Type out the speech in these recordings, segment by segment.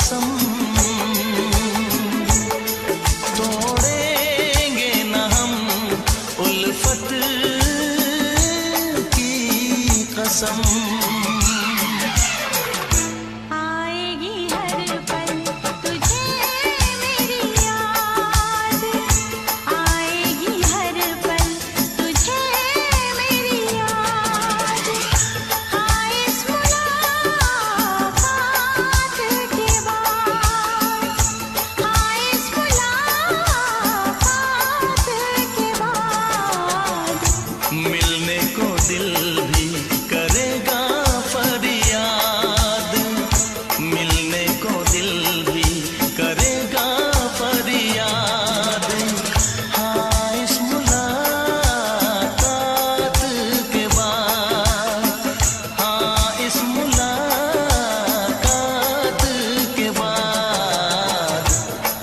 कसम, तोड़ेंगे न हम उल्फत की कसम। मिलने को दिल भी करेगा फरियाद, मिलने को दिल भी करेगा फरियाद। हाँ इस मुलाकात के बाद, हाँ इस मुलाकात के बाद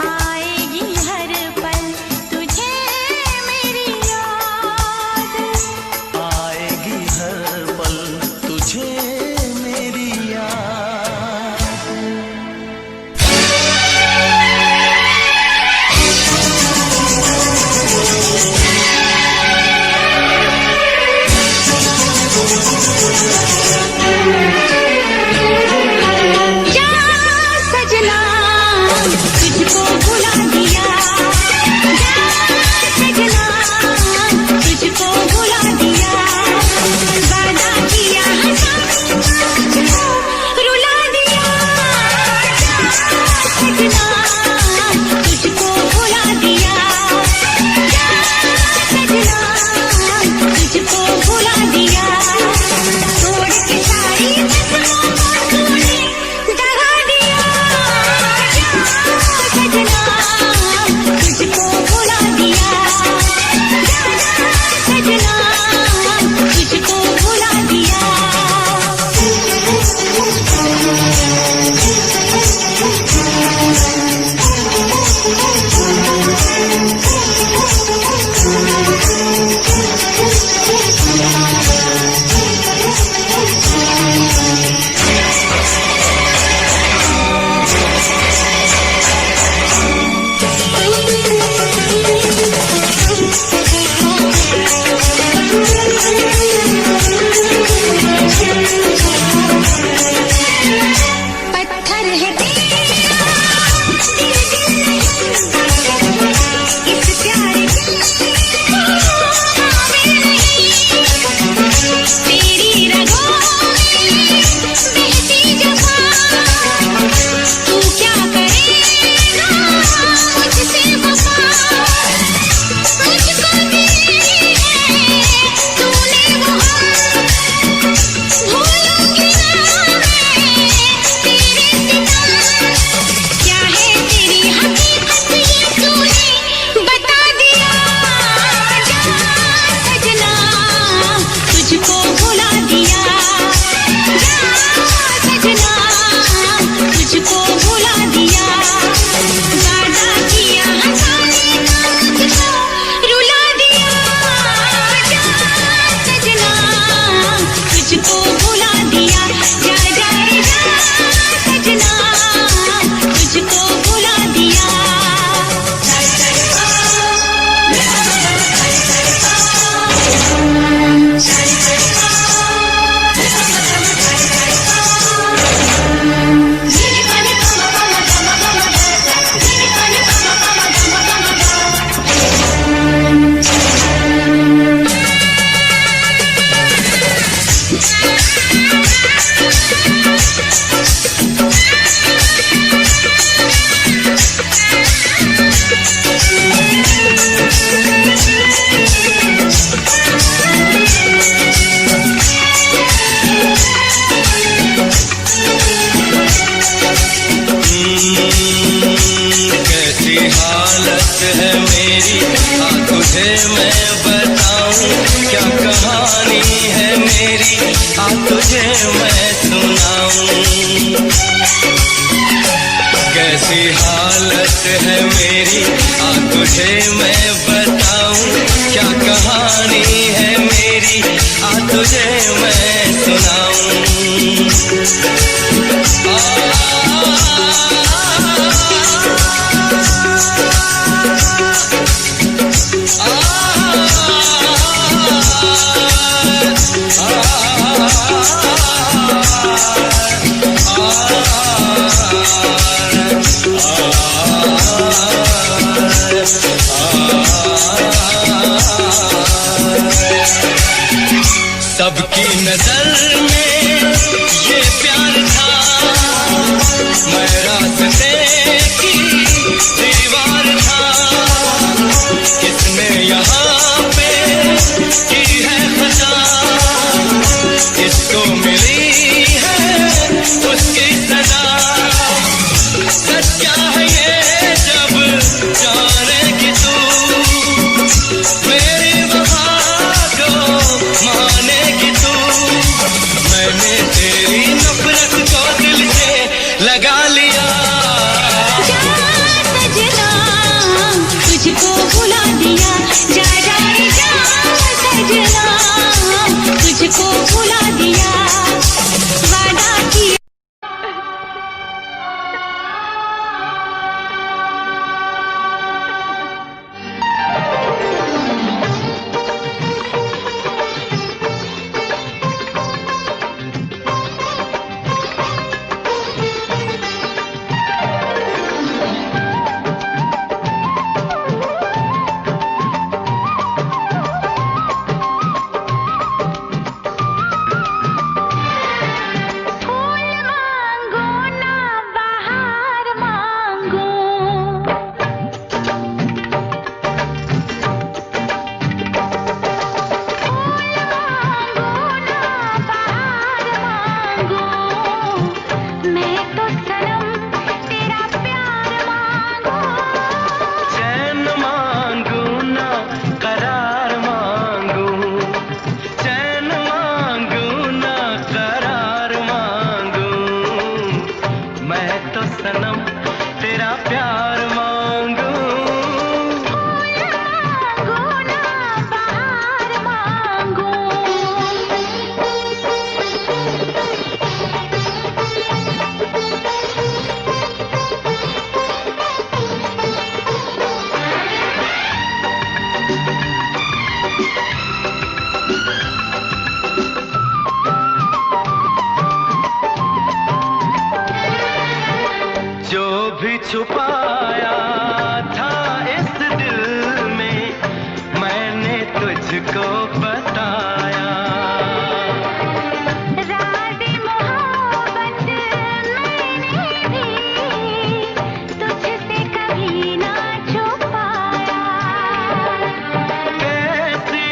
आएगी हर पल तुझे मेरी याद, आएगी हर पल तुझे मेरी याद। जा सजना तुझको भुला दिया, जा सजना तुझको भुला दिया, वादा किया तुझको रुला दिया, जा सजना तुझको भुला दिया, जा सजना तुझको भुला दिया, छोड़ के सारी कसमों को तूने दगा दिया, जा सजना तुझको भुला दिया, जा सजना तुझको भुला दिया। पत्थर है तेरा दिल नहीं, इस प्यार की काबिल नहीं, तेरी रगों में बहती जफा, तू क्या करेगा मुझसे वफा, मुझको दी है तूने वो भूलूंगी ना मैं तेरे सिवा, क्या है तेरी हकीकत ये तूने बता दिया, जा सजना तुझको भुला दिया, जा सजना तुझको भुला दिया, वादा किया हंसाने का मुझको रुला दिया, जा सजना तुझको भुला दिया, जा जाए जा सजना तुझको भुला दिया। कैसी हालत है मेरी, तुझे मैं बताऊं क्या कहानी है मेरी, तुझे मैं सुनाऊं। कैसी हालत है मेरी, तुझे मैं बताऊं क्या कहानी है मेरी, तुझे मैं सुनाऊं। तो सनम तेरा प्यार मांगू। मांगो ना बहार मांगो। जो भी छुपाया था इस दिल में मैंने तुझको बताया। राज़ मोहब्बत मैंने भी तुझसे कभी ना छुपाया। कैसी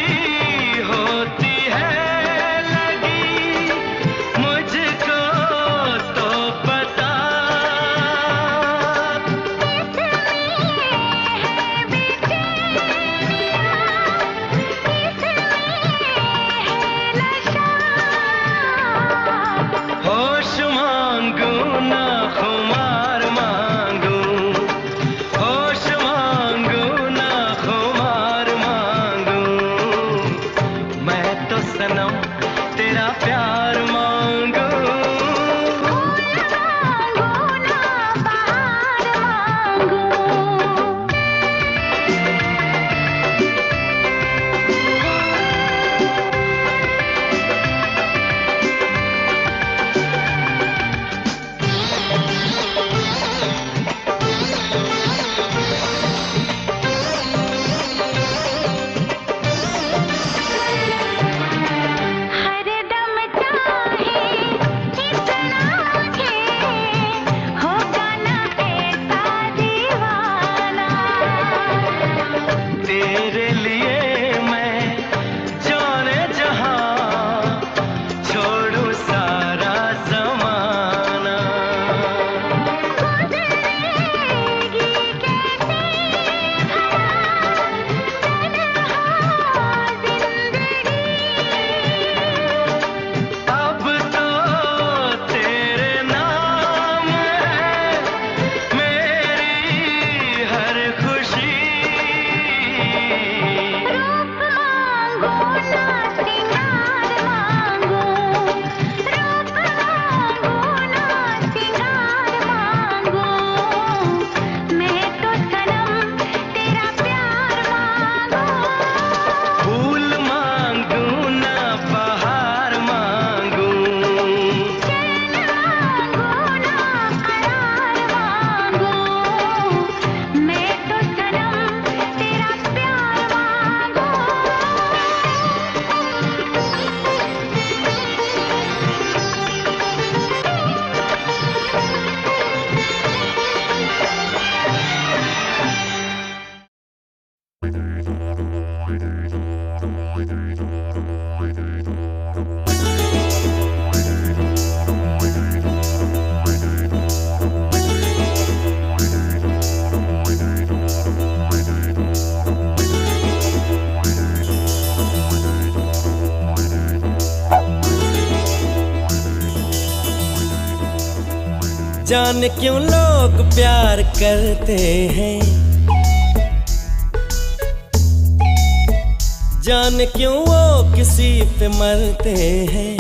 होती है लगी मुझको तो पता। होश मांगू ना खुमार मांगू। होश मांगू ना खुमार मांगू। मैं तो सनम तेरा प्यार मांगू। मांगो ना बहार मांगो। हर दम चाहे इतना मुझे होगा ना ऐसा दीवाना। तेरे लिए मैं जाने जहां छोड़ू सारा जमाना। गुज़रेगी कैसे तन्हा जिंदगी। अब तो तेरे नाम है मेरी हर खुशी। रूप मांगो ना सिंगार मांगो। रूप मांगो ना सिंगार मांगो। मैं तो सनम तेरा प्यार मांगो। फूल मांगू ना बहार मांगू। चैन मांगो ना करार मांगो। मैं तो सनम तेरा प्यार मांगो। जाने क्यों लोग प्यार करते हैं। जाने क्यों वो किसी पे मरते हैं।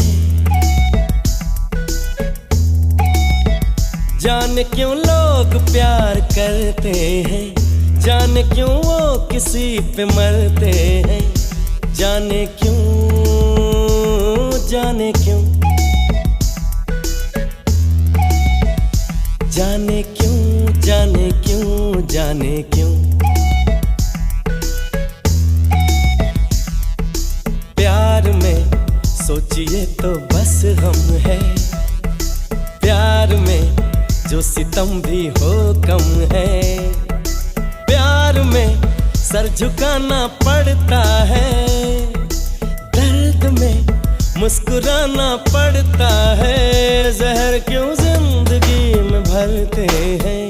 जाने क्यों लोग प्यार करते हैं। जाने क्यों वो किसी पे मरते हैं। जाने क्यों, जाने क्यों, जाने क्यों, जाने क्यों, जाने क्यों। प्यार में सोचिए तो बस हम है। प्यार में जो सितम भी हो कम है। प्यार में सर झुकाना पड़ता है। दर्द में मुस्कुराना पड़ता है। जहर क्यों जिंदगी में भरते हैं।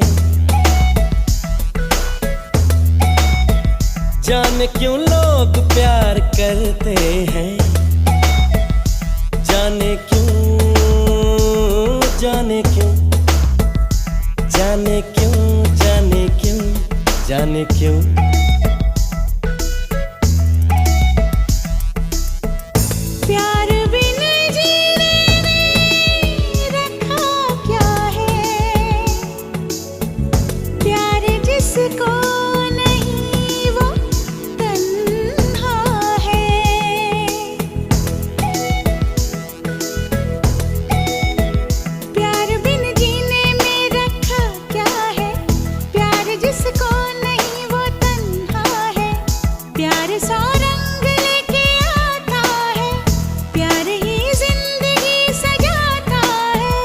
जाने क्यों लोग प्यार करते हैं। जाने क्यों, जाने क्यों। जाने क्यों, जाने क्यों, जाने क्यों। प्यार बिन जीने में रखा क्या है, प्यार जिसको नहीं वो तन्हा है। प्यार बिन जीने में रखा क्या है, प्यार जिसको नहीं वो तन्हा है। प्यार सौ रंग लेके आता है, प्यार ही जिंदगी सजाता है।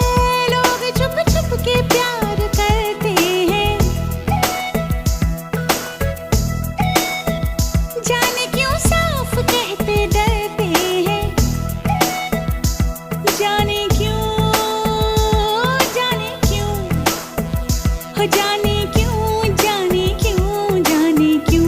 लोग छुप छुप के प्यार करते हैं, जाने क्यों साफ कहते डरते हैं। जाने क्यों, जाने क्यों, हो जाने क्यों, जाने क्यों, जाने क्यों।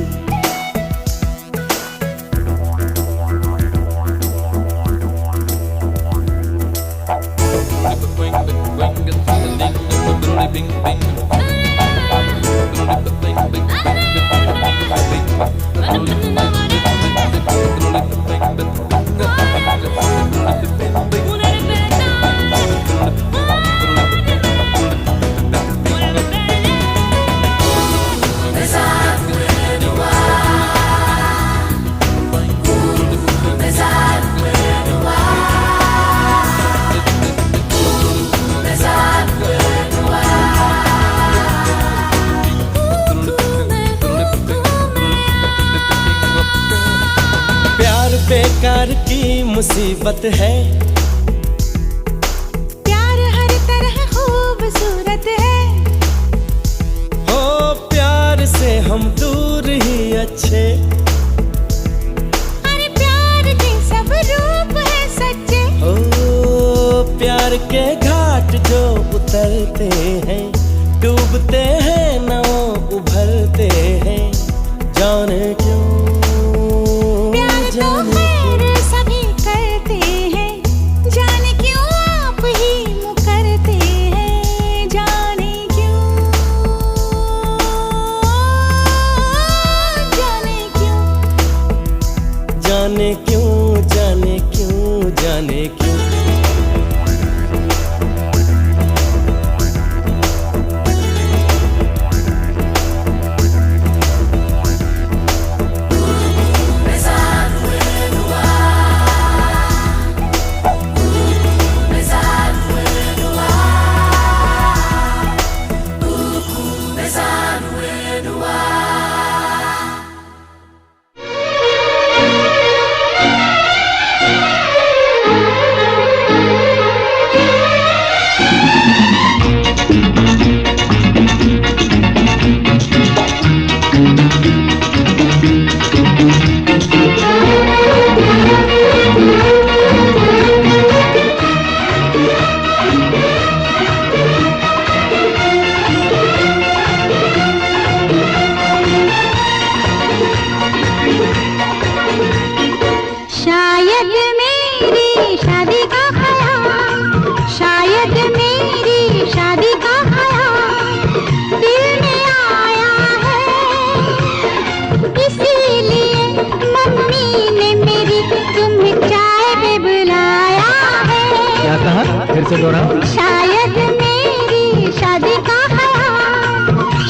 प्यार बेकार की मुसीबत है, प्यार हर तरह खूबसूरत है। हो प्यार से हम दूर ही अच्छे। अरे प्यार के सब रूप है सच्चे, हो प्यार के घाट जो उतरते हैं, डूबते हैं ना उभरते हैं। जाने क्यों, प्यार तो जाने खैर सभी करते हैं, जाने क्यों आप ही मुकरते हैं। जाने क्यों, जाने क्यों, जाने क्यों, जाने क्यों, जाने क्यों। शायद मेरी शादी का ख्याल, शायद मेरी शादी का ख्याल दिल में आया है। इसीलिए मम्मी ने मेरी तुम्हें चाय पे बुलाया है। क्या कहा? फिर से दोहराओ। शायद मेरी शादी का ख्याल,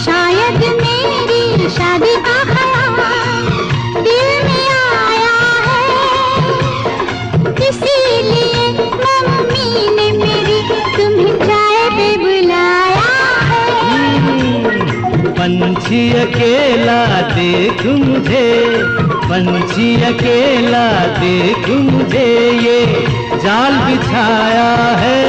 शायद मेरी शादी का ख्याल दिल में आया है। इसीलिए मम्मी ने मेरी तुम्हें चाय पे बुलाया है। पंछी अकेला देख मुझे, पंछी अकेला देख मुझे, ये जाल बिछाया है।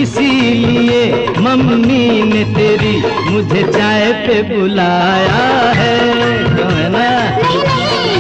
इसीलिए मम्मी ने तेरी मुझे चाय पे बुलाया है। क्यों है ना? नहीं नहीं,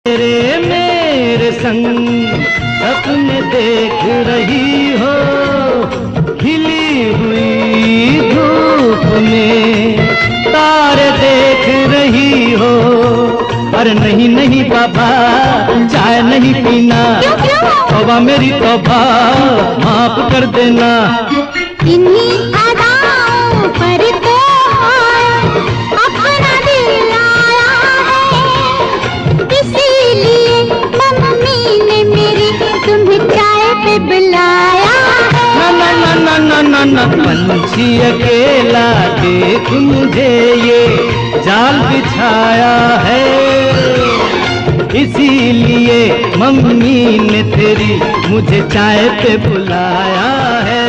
मेरे संग सपने देख रही हो, खिली हुई धूप में तारे देख रही हो। अरे नहीं नहीं बाबा, चाय नहीं पीना, तौबा मेरी तौबा, माफ कर देना। इन्हीं अदाओं पर तो अपना दिल आया है, इसीलिए मम्मी ने मेरी तुम्हें चाय पे बुलाया है। ना ना ना ना ना ना, पंछी अकेला देख मुझे ये जाल बिछाया है, इसीलिए मम्मी ने तेरी मुझे चाय पे बुलाया है।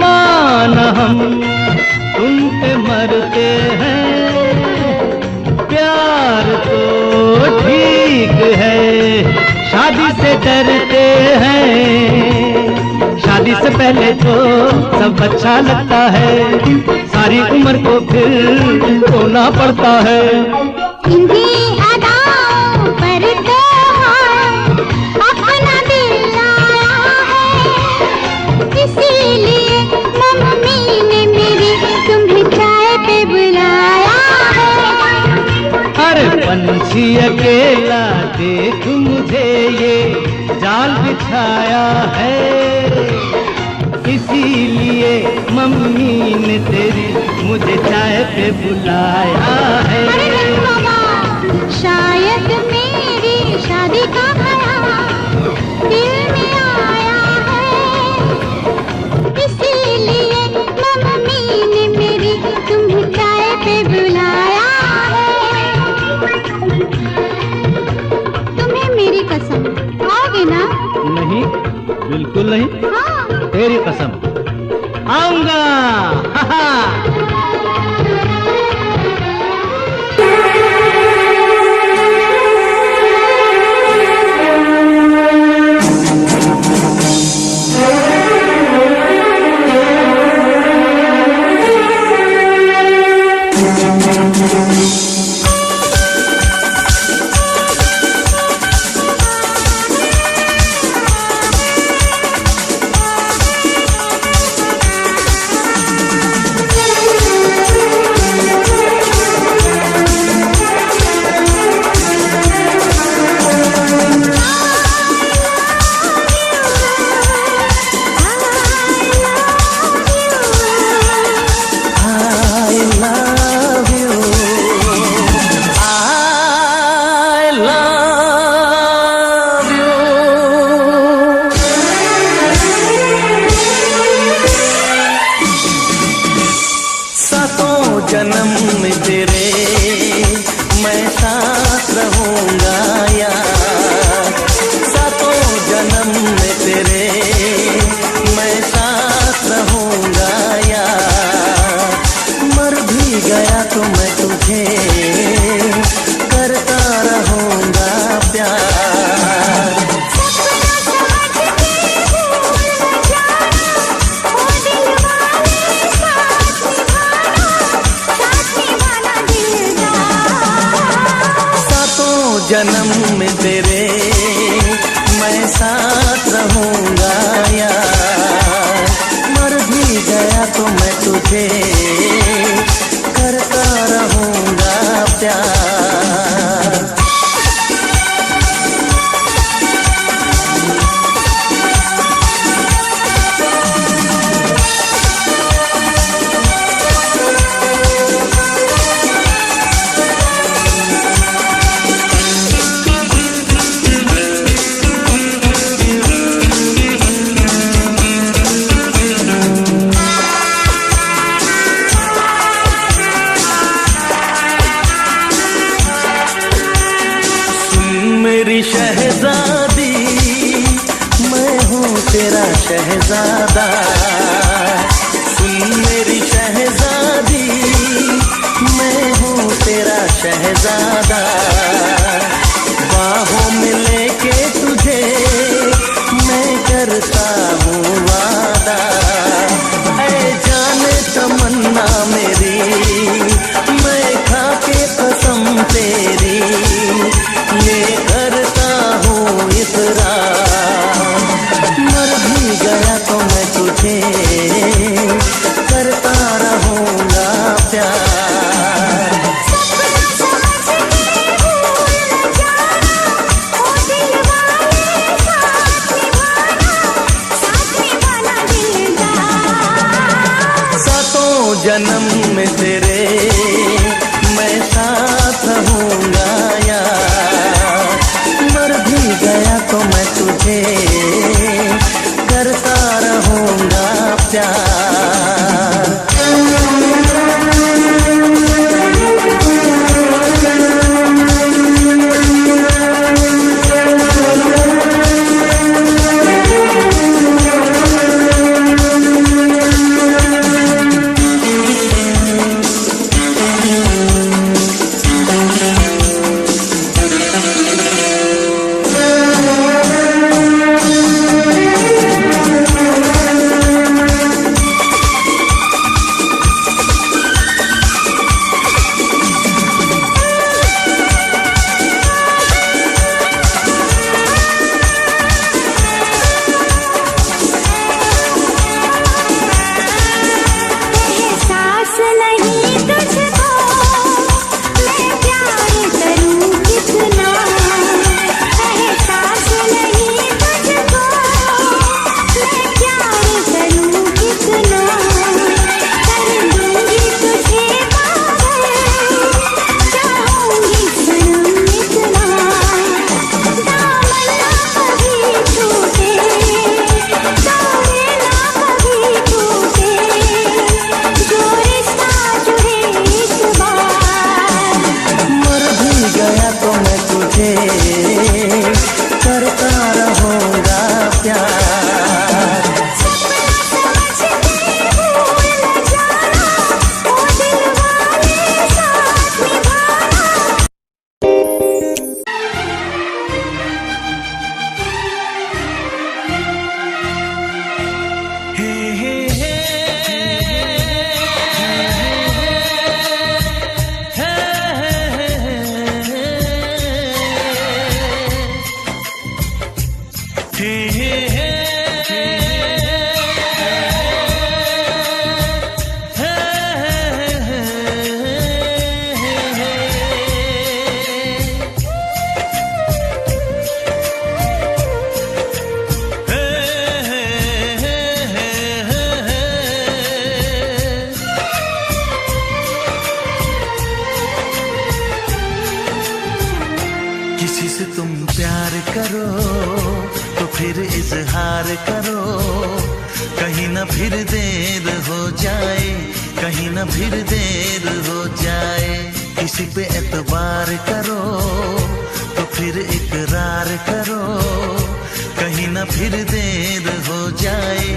मान हम तुम पे मरते हैं, प्यार तो ठीक है, शादी से डरते हैं। शादी से पहले तो सब अच्छा लगता है, सारी उम्र को फिर रोना पड़ता है। पंछी अकेला देख मुझे ये जाल बिछाया है, इसीलिए मम्मी ने तेरी मुझे चाय पे बुलाया है। शायद मेरी शादी का ख्याल दिल में आया है, इसीलिए मम्मी ने मेरी तुम्हें चाय पे बुलाया। आओगे ना? नहीं, बिल्कुल नहीं। हाँ। तेरी कसम आऊंगा। जन्म में तेरे मैं साथ रहूंगा यार, सातों जन्म में तेरे मैं साथ रहूंगा यार। मर भी गया तो मैं तुझे करता रहूंगा प्यार। जन्म में तेरे मैं साथ रहूंगा यार, मर भी गया तो मैं तुझे करता रहूंगा प्यार। मेरी शहजादी, मैं हूँ तेरा शहजादा। सुन मेरी शहजादी, मैं हूँ तेरा शहजादा। बाहों में लेके तुझे मैं करता हूँ वादा। ऐ जाने तमन्ना मेरी, मैं खा के कसम तेरी ये करता हूँ इकरार। मर भी गया तो मैं तुझे करता रहूँगा प्यार। सातों जन्म में तेरे मैं साथ रहूँगा यार। मर भी गया तो मैं तुझे करता रहूँगा प्यार। किसी से तुम प्यार करो तो फिर इजहार करो, कहीं ना फिर देर हो जाए, कहीं ना फिर देर हो जाए। किसी पे एतबार करो तो फिर इकरार करो, कहीं ना फिर देर हो जाए,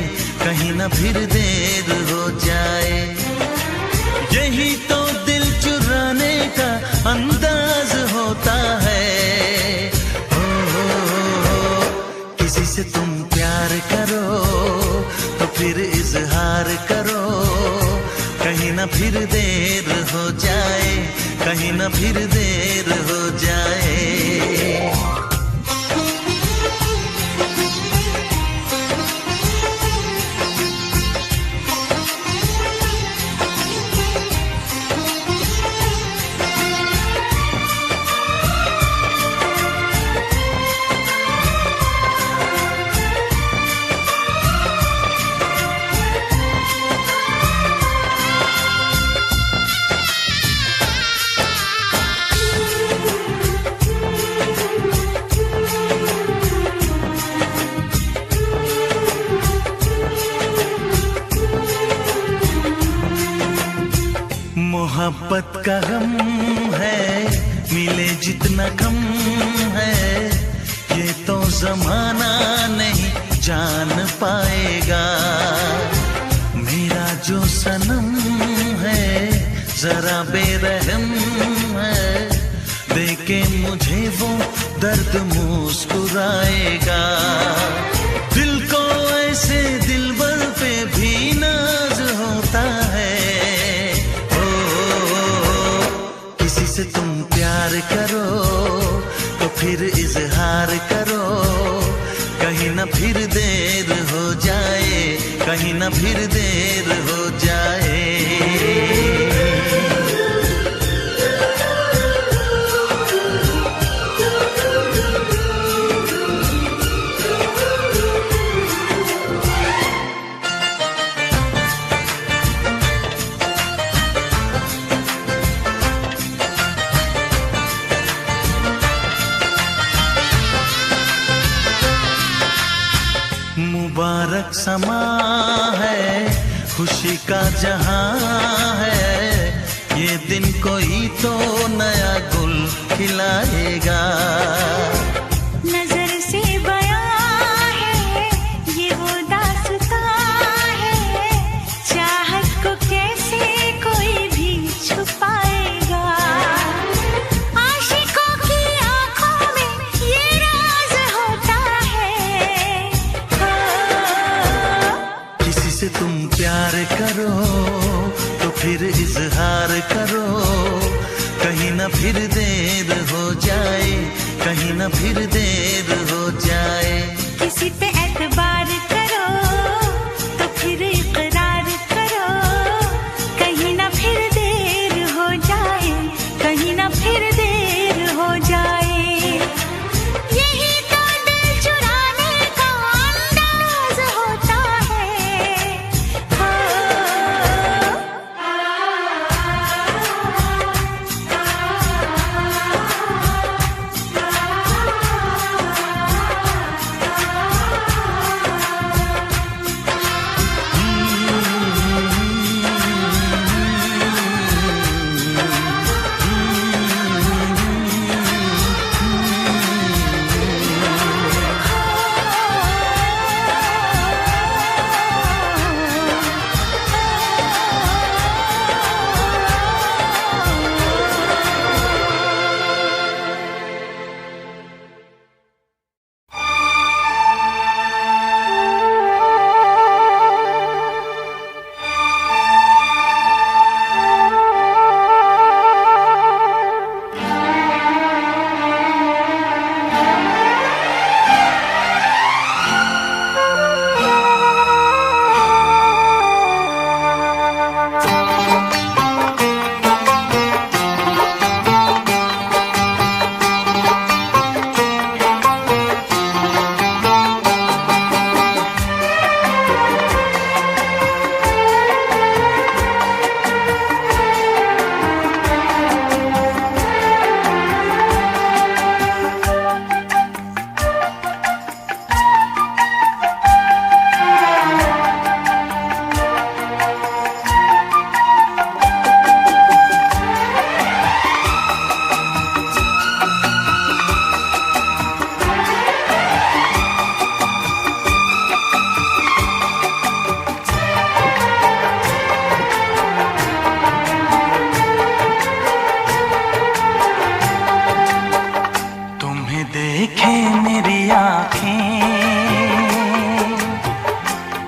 कहीं ना फिर देर हो जाए। यही तो दिल चुराने का अंदाज होता है। किसी से तुम प्यार करो तो फिर इजहार करो, कहीं ना फिर देर हो जाए, कहीं ना फिर देर हो जाए। मोहब्बत का गम है, मिले जितना कम है, ये तो जमाना नहीं जान पाएगा। मेरा जो सनम है जरा बेरहम है, देखे मुझे वो दर्द मुस्कुराएगा। दिल को ऐसे दिलबर पे भी नाज होता है। ओ, किसी से तुम प्यार करो तो फिर इजहार करो, कहीं ना फिर देर हो जाए, कहीं ना फिर देर हो जाए। मुबारक समा है, खुशी का जहां है, ये दिन कोई तो नया गुल खिलाएगा। नजर से बयां है ये वो दास्तां है, चाहत को कैसे कोई भी छुपाएगा। आशिकों की आंखों में ये राज होता है। किसी से तुम प्यार करो तो फिर इजहार करो, कहीं ना फिर देर हो जाए, कहीं ना फिर देर हो जाए। किसी पे एतबार करो तो फिर इकरार करो, कहीं ना फिर देर हो जाए, कहीं ना फिर देर हो जाए। यही तो दिल चुराने का अंदाज होता है।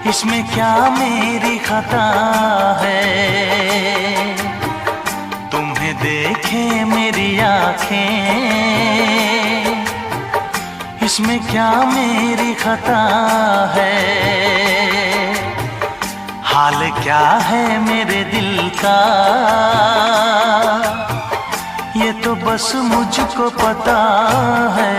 इसमें क्या मेरी खता है, तुम्हें देखे मेरी आँखें, इसमें क्या मेरी खता है। हाल क्या है मेरे दिल का ये तो बस मुझको पता है।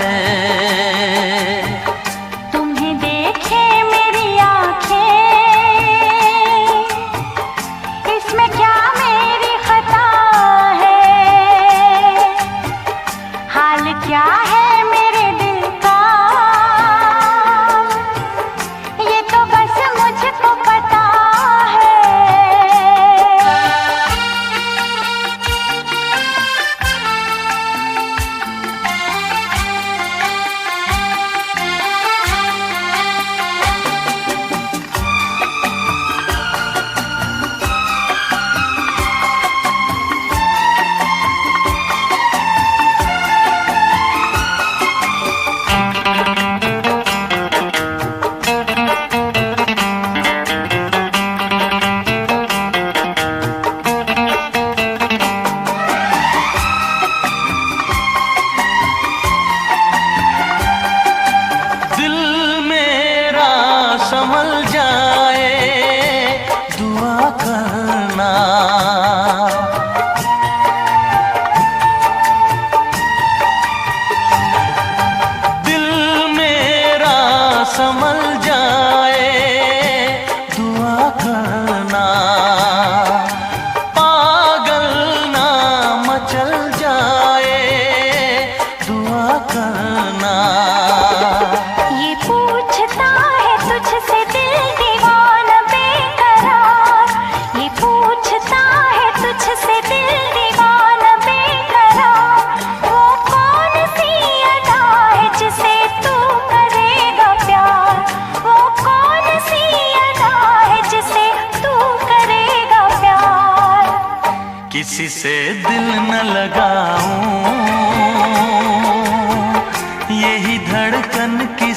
क्या है मेरे दिल का ये तो बस मुझको पता है।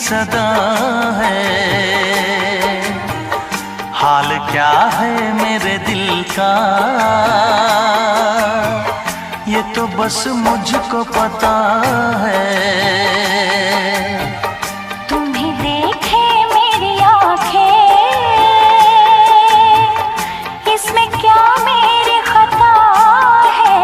सदा है। हाल क्या है मेरे दिल का ये तो बस मुझको पता है। तुम्हें देखे मेरी आंखें, इसमें क्या मेरी खता है।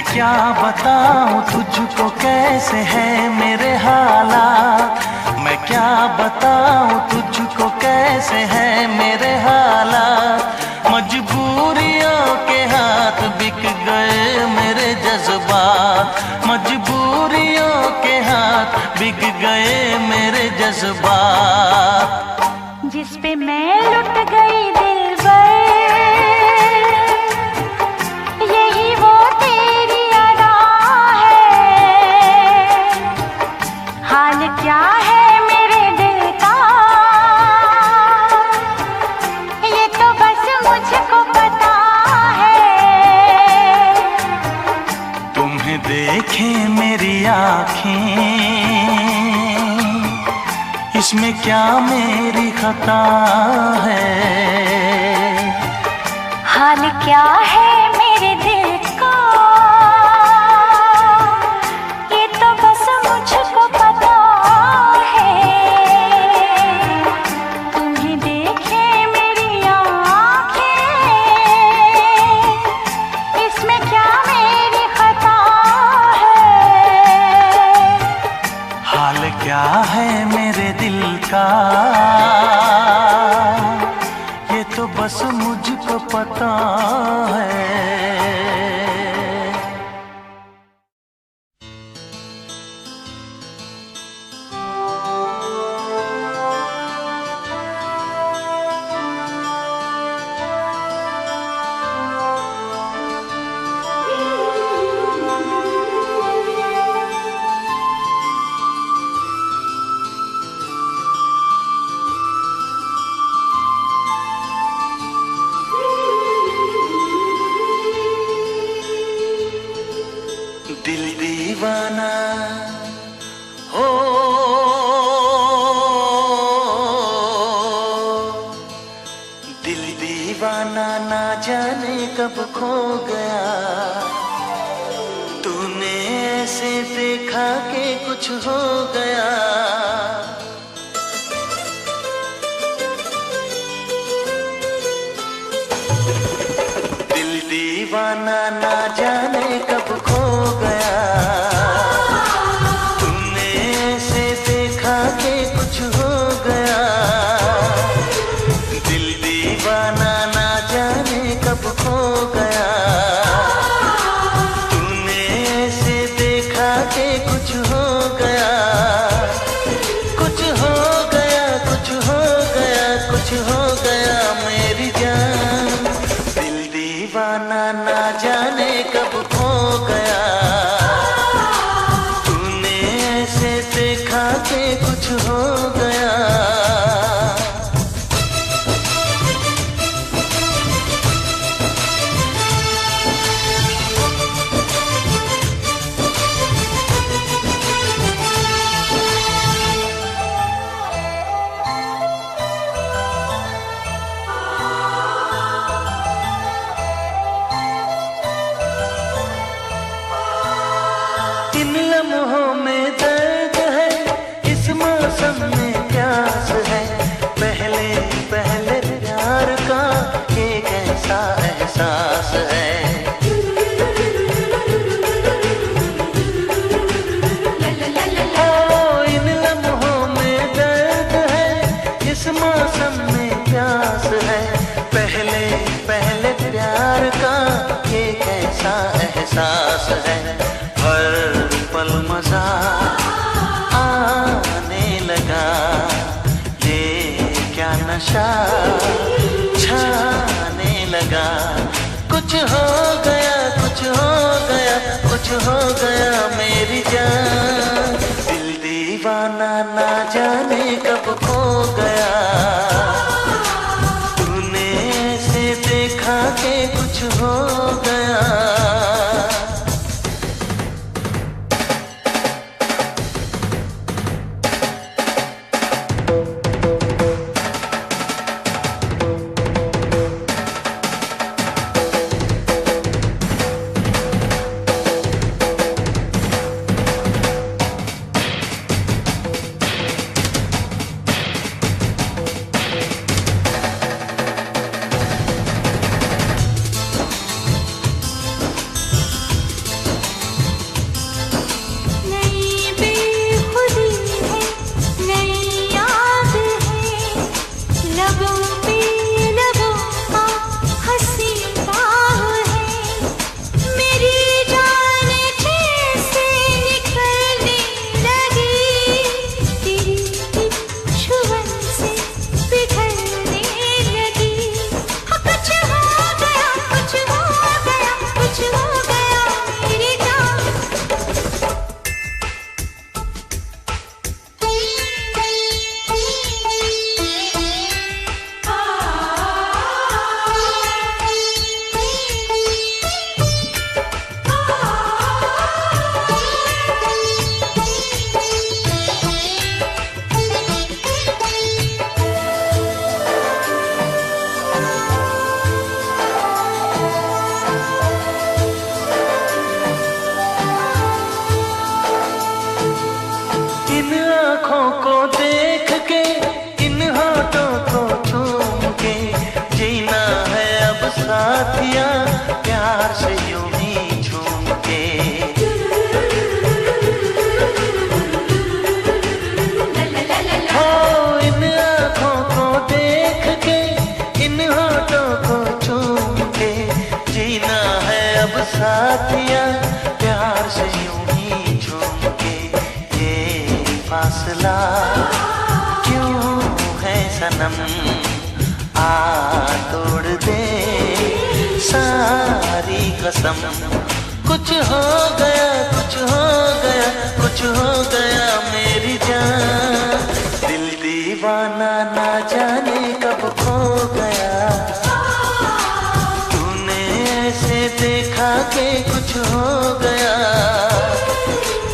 क्या बताऊं तुझको कैसे है मेरे हालात, मैं क्या बताऊं तुझको कैसे है मेरे हालात। मजबूरियों के हाथ बिक गए मेरे जज्बात, मजबूरियों के हाथ बिक गए मेरे जज्बात। जिस पे मैं लुट गई दिलबर, यही वो तेरी अदा है। हाल क्या है मेरे दिल का ये तो बस मुझको पता है। तुम्हें देखे मेरी आँखें, इसमें क्या मेरी खता है। हाल क्या है मेरे दिल का ये तो बस मुझको पता है। तुम्हें देखे मेरी आँखें, इसमें क्या मेरी खता है। हाल क्या है मेरे दिल का ये तो बस मुझको पता है। दिल दीवाना हो, दिल दीवाना ना जाने कब खो गया। तूने ऐसे देखा कि कुछ हो गया। दिल दीवाना ना जाने कब खो गया। तूने ऐसे देखा कि कुछ हो गया। दिल दीवाना ना जाने कब खो गया। तूने ऐसे देखा कि कुछ हो गया। कुछ हो गया, कुछ हो गया, कुछ हो गया मेरी जान। दिल दीवाना ना जाने कब खो गया। तूने ऐसे देखा कि कुछ हो गया। इन लम्हों में दर्द है, इस मौसम में प्यास है, पहले पहले प्यार का एक ऐसा एहसास है। ओ इन लम्हों में दर्द है, इस मौसम में प्यास है, पहले पहले प्यार का एक ऐसा एहसास है। हर पल मजा आने लगा, ये क्या नशा छाने लगा। कुछ हो गया, कुछ हो गया, कुछ हो गया मेरी जान। दिल दीवाना ना जाने कब खो गया, तूने ऐसे देखा कि कुछ हो गया। साथिया प्यार से यूं ही झूम के। हो इन आँखों को देख के, इन होठों को चूम के, जीना है अब साथिया प्यार से यूं ही झूम के। ये फासला क्यों है सनम, आ तोड़ दे सारी कसम। कुछ हो गया, कुछ हो गया, कुछ हो गया मेरी जान। दिल दीवाना ना जाने कब खो गया, तूने ऐसे देखा कि कुछ हो गया।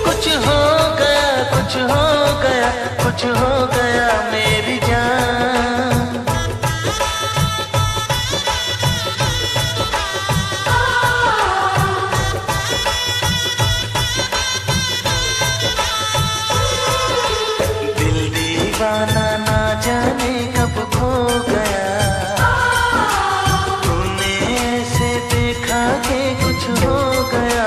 कुछ हो गया, कुछ हो गया, कुछ हो गया मेरी जान। दीवाना ना जाने कब खो गया, तूने ऐसे देखा कि कुछ हो गया।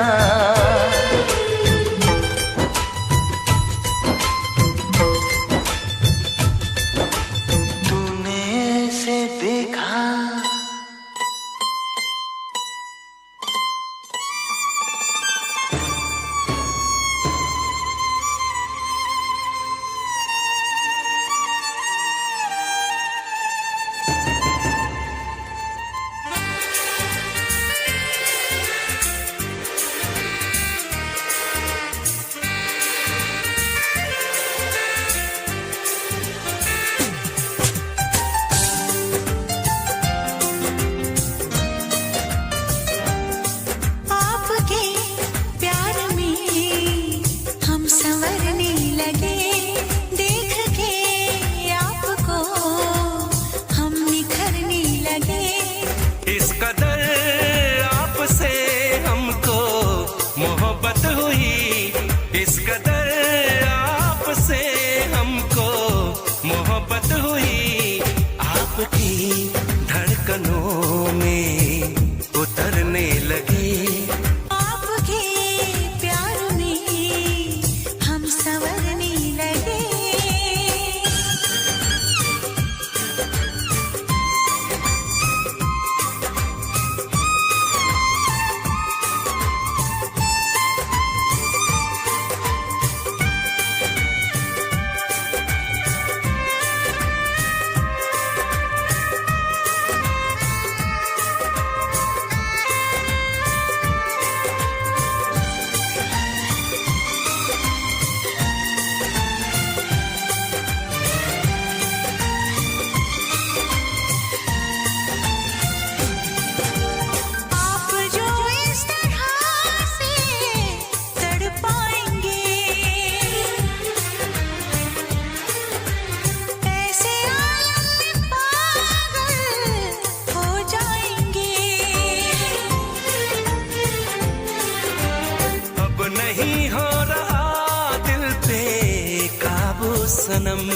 सनम,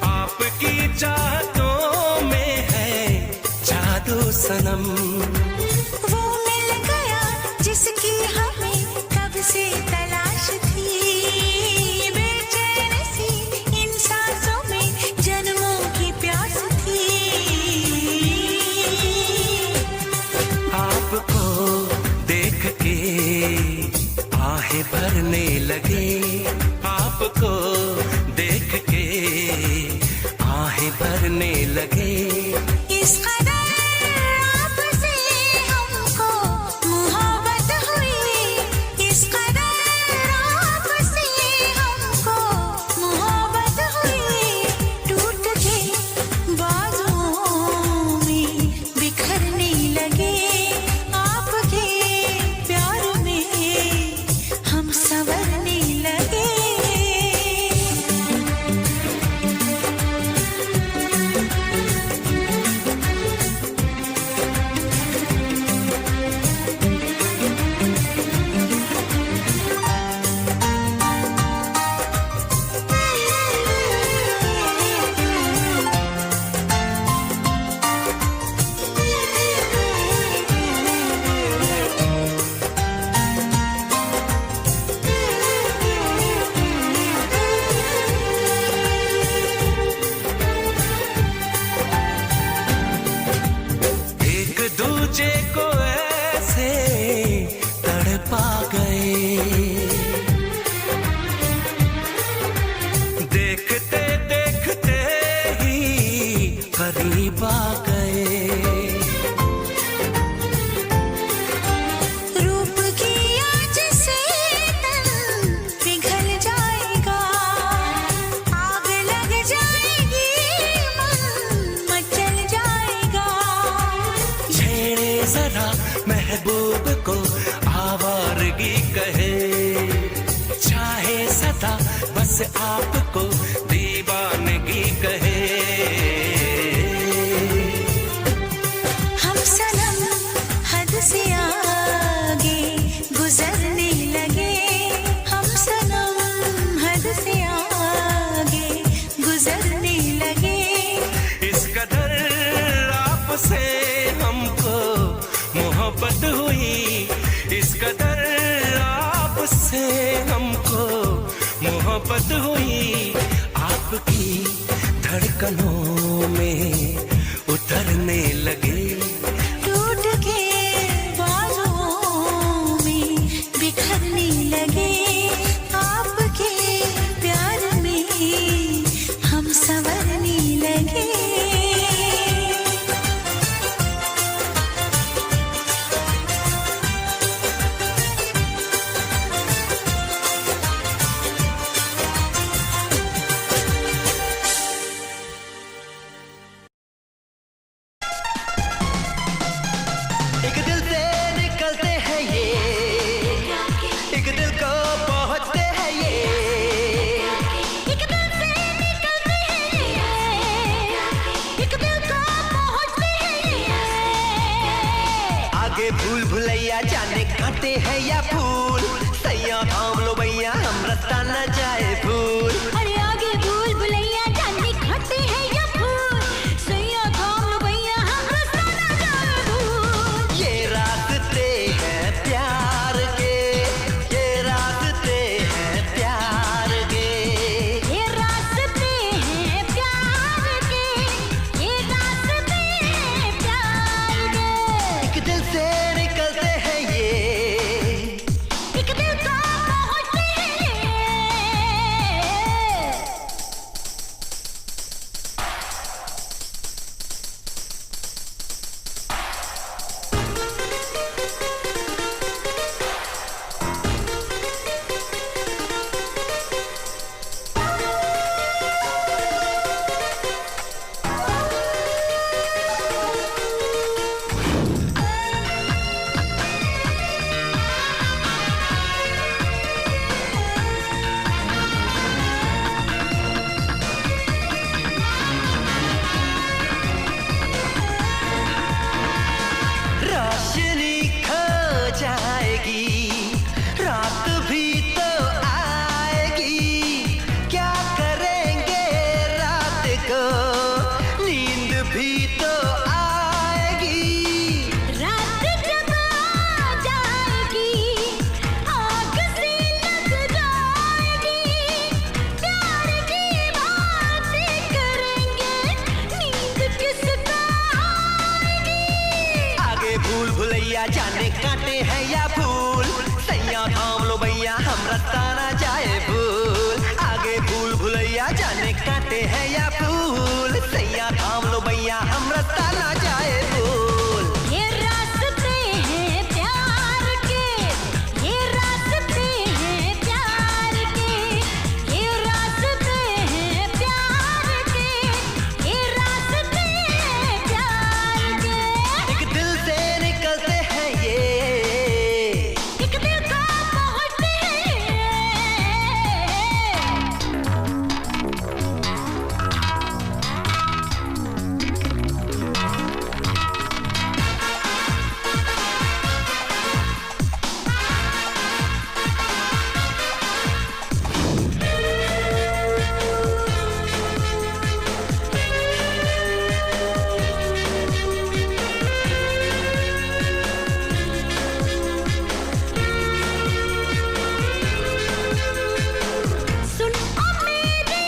आपकी चाहतों में है जादू सनम। वो मिल गया जिसकी हमें कब से तलाश थी, बेचैन सी इन सांसों में जन्मों की प्यास थी। आपको देख के आहें भरने लगे, आपको देख के आहें भरने लगे। इस कदर आपसे हमको मोहब्बत हुई, इस कदर आपसे हमको मोहब्बत हुई। टूट के बाजुओं में बिखरने लगे, आपके प्यार में हम संवरने लगे। एक दूजे को ऐसे तड़पा गए, देखते देखते ही करीब आ गए। रूप की आँच से तन पिघल जाएगा, आग लग जाएगी, मन मचल जाएगा। छेड़े जरा महबूब को आवारगी कहे, चाहे सदा बस आपको दीवानगी कहे। हम सनम हद से आगे गुजरने लगे, हम सनम हद से आगे गुजरने लगे। इस कदर आपसे हमको मोहब्बत हुई, इस कदर आपसे हमको मोहब्बत हुई। आपकी धड़कनों में उतरने लगे, टूट के बाजुओं में बिखरने लगे। आपके प्यार में हम संवरने लगे। एक दिल से निकलते हैं ये, एक दिल को पहुंचते हैं ये। एक दिल से निकलते हैं ये, एक दिल को पहुंचते हैं ये। आगे भूल भुलैया जाने काटे हैं या फूल, सैया थाम लो भैया हम रास्ता न जाए भूल। अरे आगे भूल भुलैया जाने खाते हैं या फूल, सैया थाम लो भैया हम रास्ता न जाए भूल। ये रास्ते हैं प्यार के, ये रास्ते हैं प्यार के। ये रास्ते हैं प्यार के, ये रास्ते हैं प्यार के। एक दिल से निकलते हैं ये, एक दिल को पहुंचते हैं ये। जाने कांटे हैं या फूल। सैया थाम लो भैया हम रास्ता ना जाए भूल। आगे भूल भुलैया जाने कांटे हैं या फूल। सैया थाम लो भैया हम रास्ता ना जाए भूल। ये रास्ते हैं प्यार के, ये रास्ते हैं प्यार के, ये रास्ते हैं प्यार के, ये रास्ते हैं प्यार के। एक दिल से निकलते हैं ये, एक दिल को पहुंचते हैं। सुन ओ मेरे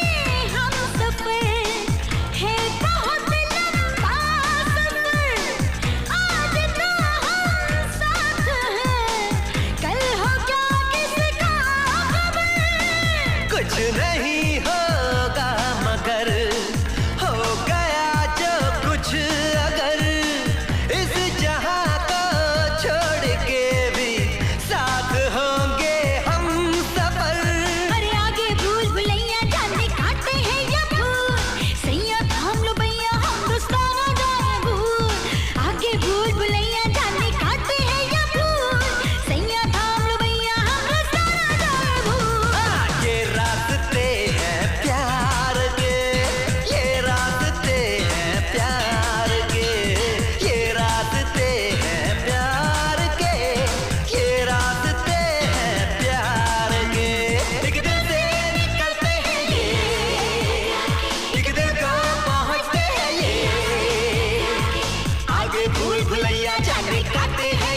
हमसफर, है बहुत लंबा सफर। आज तो हम साथ हैं, कल हो क्या किसका खबर। कुछ नहीं होगा मगर हो गया जो कुछ अगर। इस जहां को छोड़ के भी साथ होंगे हम सफर। अरे आगे भूल भुलैया जाने काटे हैं या फूल। सैया थाम लो भैया हम रास्ता ना जाए भूल। आगे भूल भुलैया जाने काटे हैं या फूल। सैया थाम लो भैया हम रास्ता ना जाए भूल। ये रास्ते हैं प्यार के, ये रास्ते हैं प्यार के, ये रास्ते हैं प्यार के, ये रास्ते हैं प्यार के। एक दिल से निकलते हैं ये, एक दिल को पहुंचते हैं ये। आगे भूल भुलैया जाने काटे हैं